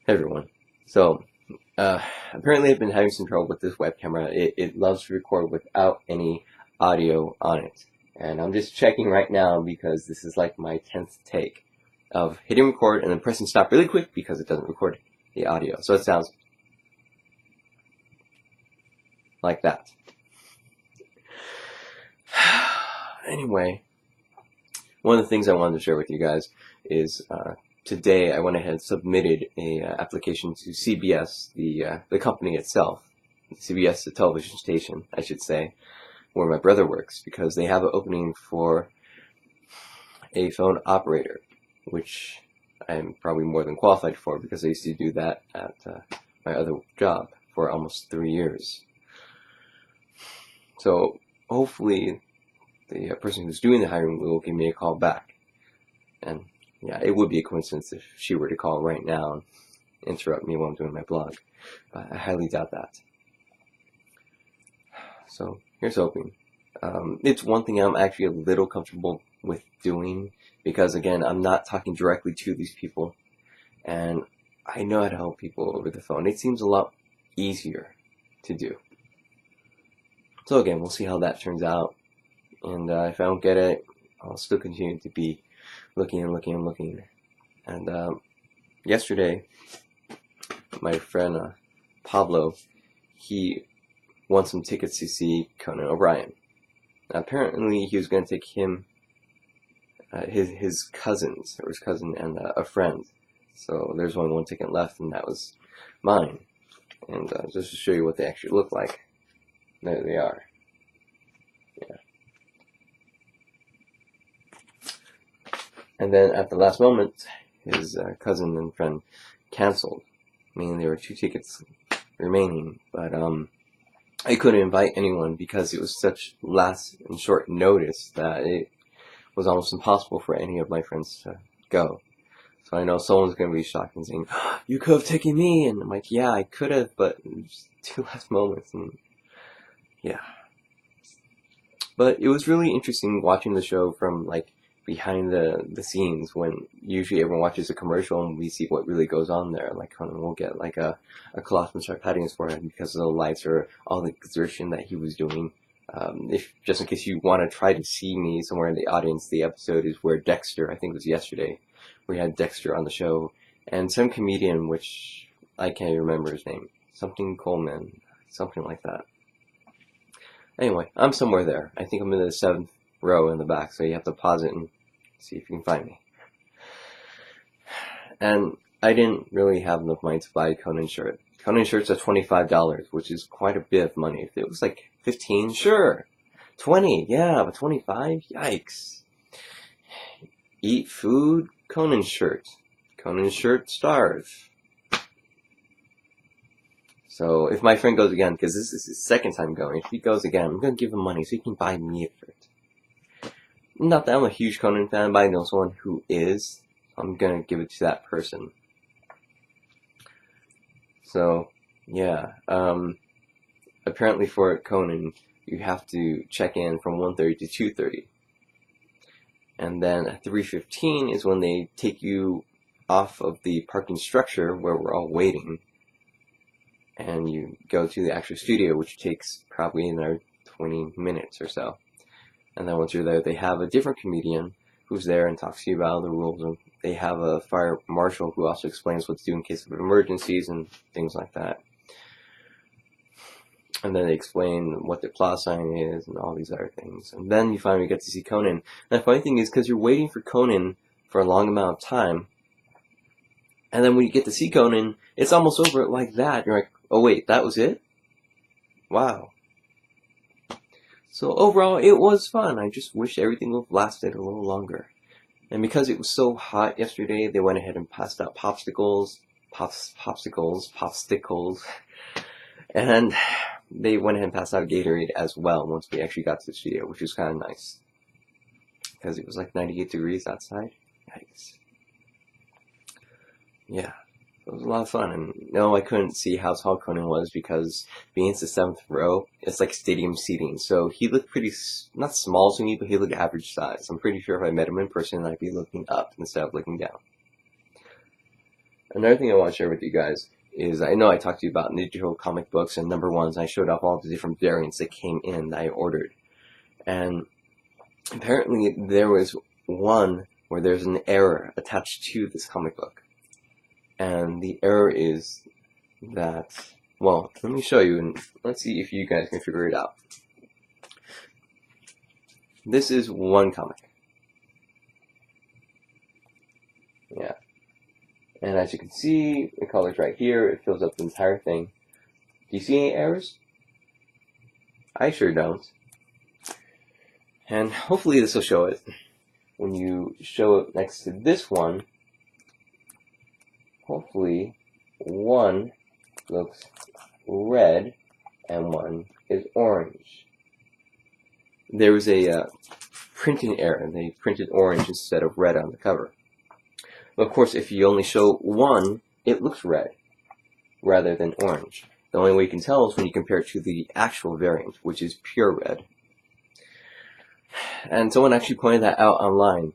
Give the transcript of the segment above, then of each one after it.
Hey everyone. So, apparently I've been having some trouble with this web camera. It loves to record without any audio on it. And I'm just checking right now because this is like my 10th take of hitting record and then pressing stop really quick because it doesn't record the audio. So it sounds like that. Anyway, one of the things I wanted to share with you guys is today I went ahead and submitted a application to CBS, the company itself, CBS, the television station, I should say, where my brother works, because they have an opening for a phone operator, which I'm probably more than qualified for because I used to do that at my other job for almost 3 years. So hopefully the person who's doing the hiring will give me a call back. And yeah, it would be a coincidence if she were to call right now and interrupt me while I'm doing my blog, but I highly doubt that. So here's hoping. It's one thing I'm actually a little comfortable with doing because, again, I'm not talking directly to these people, and I know how to help people over the phone. It seems a lot easier to do. So again, we'll see how that turns out, and if I don't get it, I'll still continue to be looking and looking and looking. And yesterday, my friend Pablo, he won some tickets to see Conan O'Brien. Apparently, he was going to take him, his cousins, or his cousin and a friend. So there's only one ticket left, and that was mine. And just to show you what they actually look like, there they are. Yeah. And then at the last moment, his cousin and friend canceled, meaning there were 2 tickets remaining. But I couldn't invite anyone because it was such last and short notice that it was almost impossible for any of my friends to go. So I know someone's going to be shocked and saying, "You could have taken me," and I'm like, yeah, I could have, but it was 2 last moments, and yeah. But it was really interesting watching the show from like behind the scenes, when usually everyone watches a commercial and we see what really goes on there. Like Conan will get like a cloth and start patting his forehead because of the lights or all the exertion that he was doing. If just in case you want to try to see me somewhere in the audience, the episode is where Dexter, I think it was yesterday, we had Dexter on the show, and some comedian, which I can't remember his name, something Coleman, something like that. Anyway, I'm somewhere there. I think I'm in the 7th row in the back, so you have to pause it and see if you can find me. And I didn't really have enough money to buy a Conan shirt. Conan shirts are $25, which is quite a bit of money. If it was like 15, sure. 20, yeah, but 25? Yikes. Eat food, Conan shirt. Conan shirt, starve. So if my friend goes again, because this is his 2nd time going, if he goes again, I'm going to give him money so he can buy me a shirt. Not that I'm a huge Conan fan, but I know someone who is. I'm going to give it to that person. So, yeah. Apparently for Conan, you have to check in from 1:30 to 2:30. And then at 3:15 is when they take you off of the parking structure where we're all waiting, and you go to the actual studio, which takes probably another 20 minutes or so. And then once you're there, they have a different comedian who's there and talks to you about the rules. And they have a fire marshal who also explains what to do in case of emergencies and things like that. And then they explain what the plot sign is and all these other things. And then you finally get to see Conan. And the funny thing is, because you're waiting for Conan for a long amount of time, and then when you get to see Conan, it's almost over like that. You're like, oh wait, that was it? Wow. So overall, it was fun. I just wish everything would have lasted a little longer. And because it was so hot yesterday, they went ahead and passed out popsicles, and they went ahead and passed out Gatorade as well once we actually got to the studio, which was kind of nice. Because it was like 98 degrees outside. Yikes. Yeah. It was a lot of fun, and no, I couldn't see how tall Conan was because being it's the 7th row, it's like stadium seating. So he looked pretty, not small to me, but he looked average size. I'm pretty sure if I met him in person, I'd be looking up instead of looking down. Another thing I want to share with you guys is I know I talked to you about digital comic books and number ones. I showed off all the different variants that came in that I ordered. And apparently there was one where there's an error attached to this comic book. And the error is that, well, let me show you and let's see if you guys can figure it out. This is one comic. Yeah. And as you can see, the color's right here. It fills up the entire thing. Do you see any errors? I sure don't. And hopefully this will show it. When you show it next to this one, hopefully one looks red and one is orange. There was a printing error. They printed orange instead of red on the cover. Of course, if you only show one, it looks red rather than orange. The only way you can tell is when you compare it to the actual variant, which is pure red. And someone actually pointed that out online,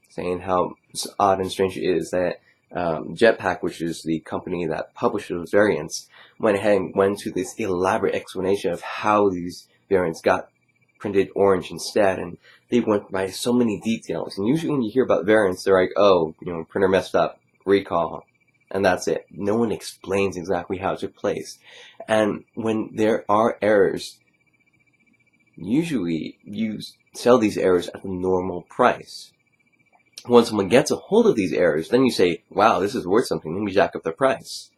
saying how odd and strange it is that Jetpack, which is the company that published those variants, went ahead and went to this elaborate explanation of how these variants got printed orange instead, and they went by so many details. And usually when you hear about variants, they're like, oh, printer messed up, recall, and that's it. No one explains exactly how it took place. And when there are errors, usually you sell these errors at the normal price. When someone gets a hold of these errors, then you say, wow, this is worth something, let me jack up the price.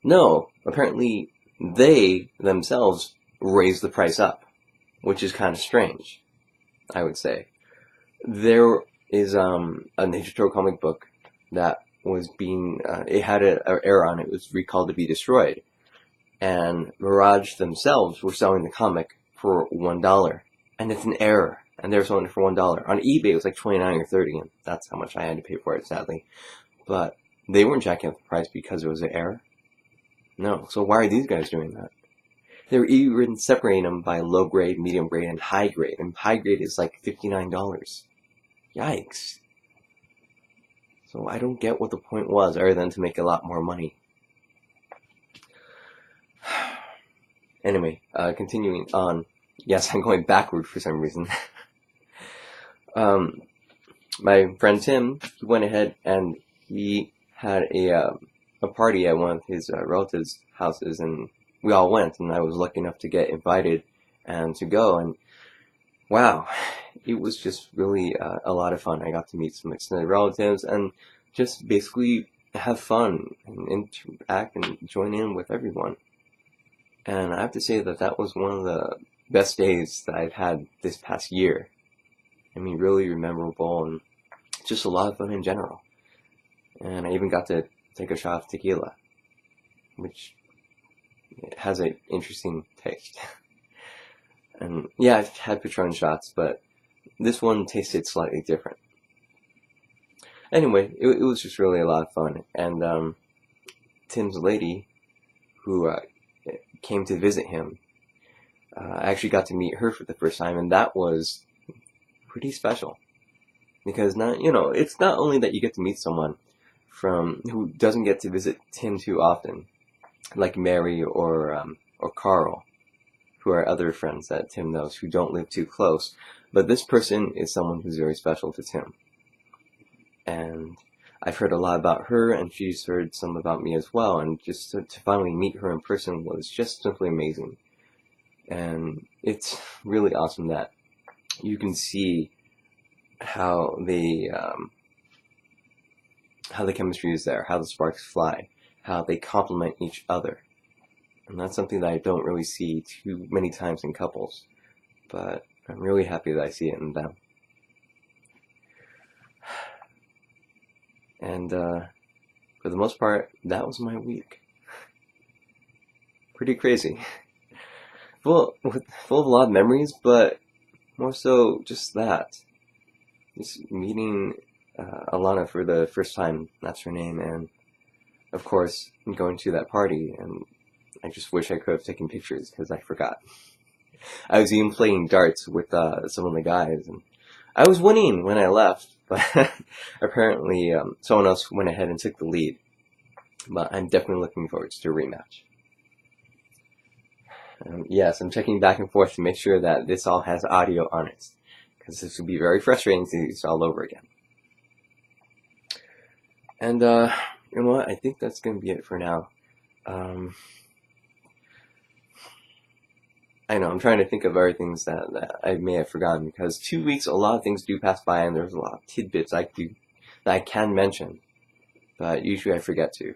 No, apparently they themselves raise the price up, which is kind of strange, I would say. There is a Ninja Turtle comic book that was being, it had an error on it. It was recalled to be destroyed. And Mirage themselves were selling the comic for $1. And it's an error. And they're selling it for $1. On eBay, it was like $29 or $30, and that's how much I had to pay for it, sadly. But they weren't jacking up the price because it was an error. No. So why are these guys doing that? They're even separating them by low grade, medium grade, and high grade. And high grade is like $59. Yikes. So I don't get what the point was, other than to make a lot more money. Anyway, continuing on. Yes, I'm going backward for some reason. My friend Tim, he went ahead and he had a party at one of his relatives' houses, and we all went, and I was lucky enough to get invited and to go, and wow, it was just really a lot of fun. I got to meet some extended relatives and just basically have fun and interact and join in with everyone. And I have to say that that was one of the best days that I've had this past year. I mean, really memorable and just a lot of fun in general. And I even got to take a shot of tequila, which has an interesting taste. And yeah, I've had Patron shots, but this one tasted slightly different. Anyway, it was just really a lot of fun. And Tim's lady, who came to visit him, I actually got to meet her for the first time, and that was pretty special. Because it's not only that you get to meet someone who doesn't get to visit Tim too often, like Mary or Carl, who are other friends that Tim knows who don't live too close. But this person is someone who's very special to Tim. And I've heard a lot about her, and she's heard some about me as well. And just to finally meet her in person was just simply amazing. And it's really awesome that you can see how the chemistry is there, how the sparks fly, how they complement each other. And that's something that I don't really see too many times in couples. But I'm really happy that I see it in them. And for the most part, that was my week. Pretty crazy. Full of a lot of memories, but more so just that. Just meeting Alana for the first time, that's her name, and of course, going to that party, and I just wish I could have taken pictures, because I forgot. I was even playing darts with some of the guys, and I was winning when I left, but apparently someone else went ahead and took the lead, But I'm definitely looking forward to a rematch. Yes, I'm checking back and forth to make sure that this all has audio on it, because this would be very frustrating to do this all over again. And, you know what? I think that's going to be it for now. I know, I'm trying to think of other things that I may have forgotten, because 2 weeks, a lot of things do pass by, and there's a lot of tidbits that I can mention, but usually I forget to.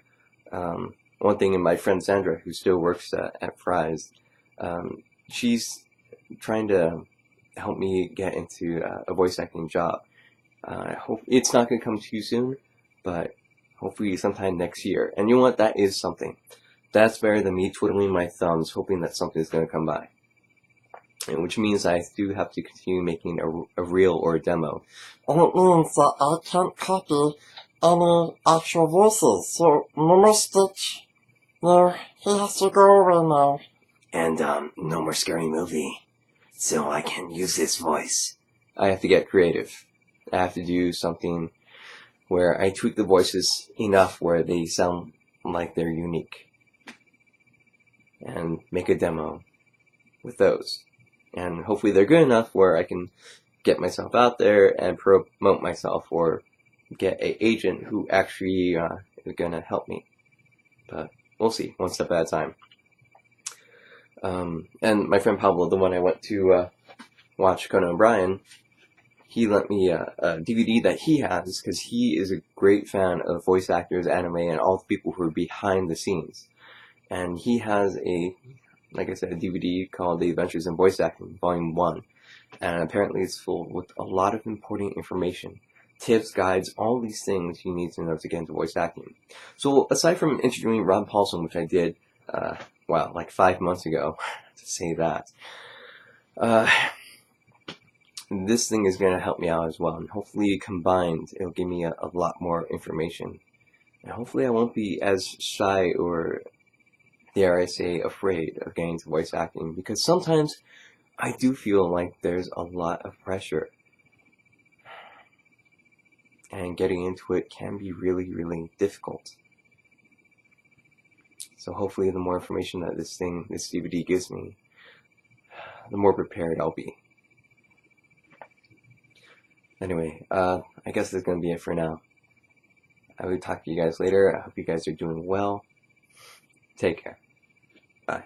One thing, in my friend Sandra, who still works at Fry's, she's trying to help me get into a voice acting job. I hope it's not going to come too soon, but hopefully sometime next year. And you know what? That is something. That's better than me twiddling my thumbs, hoping that something's going to come by. And which means I do have to continue making a reel or a demo. And it means that I can't copy any actual voices, so Mama Stitch, no, he has to go away now. And, no more scary movie, so I can use his voice. I have to get creative. I have to do something where I tweak the voices enough where they sound like they're unique. And make a demo with those. And hopefully they're good enough where I can get myself out there and promote myself, or get an agent who actually is going to help me. But we'll see, one step at a time. And my friend Pablo, the one I went to watch Conan O'Brien, he lent me a DVD that he has, because he is a great fan of voice actors, anime, and all the people who are behind the scenes. And he has like I said, a DVD called The Adventures in Voice Acting, Volume 1. And apparently it's full with a lot of important information. Tips, guides, all these things you need to know to get into voice acting. So aside from interviewing Rob Paulson, which I did, like 5 months ago, to say that, this thing is going to help me out as well. And hopefully combined, it'll give me a lot more information. And hopefully I won't be as shy or, dare I say, afraid of getting into voice acting, because sometimes I do feel like there's a lot of pressure, and getting into it can be really, really difficult. So hopefully the more information that this DVD gives me, the more prepared I'll be. Anyway, I guess that's going to be it for now. I will talk to you guys later. I hope you guys are doing well. Take care. Bye.